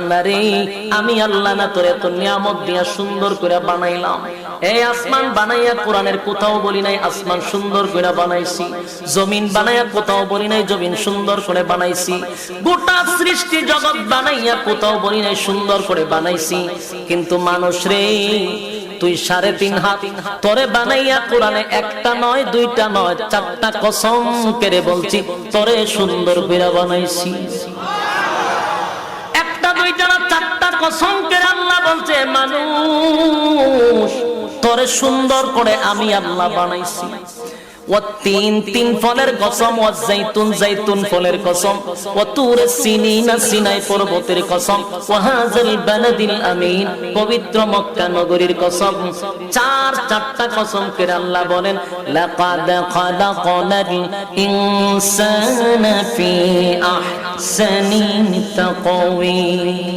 আল্লাহরে আমি আল্লাহ না তোর এত নিয়ামত দিয়া সুন্দর করে বানাইলাম, এই আসমান বানাইয়া কোরআনের কোথাও বলি নাই আসমান সুন্দর করে বানাইছি, জমিন বানাইয়া কোথাও বলি নাই জমিন সুন্দর করে বানাইছি, গোটা সৃষ্টি জগৎ বানাইয়া কোথাও বলি নাই সুন্দর করে বানাইছি, কিন্তু মানুষ রে তুই 3.5 হাত তোরে বানাইয়া কোরআনে একটা নয় দুইটা নয় 4টা কসম করে বলছি তোরে সুন্দর করে বানাইছি। একটা দুইটা না 4টা কসম করে আল্লাহ বলছে মানুষ তোরে সুন্দর করে আমি আল্লাহ বানাইছি। والتين تين ফলের কসম, والزيتون زيتون ফলের কসম, وطور سينين সিনাই পর্বতের কসম, وهذا البلد الأمين পবিত্র মক্কা নগরীর কসম। 4টা কসম করে আল্লাহ বলেন লাকাদ খালাকনাল ইনসানা ফি আহসানি তাকওয়িম।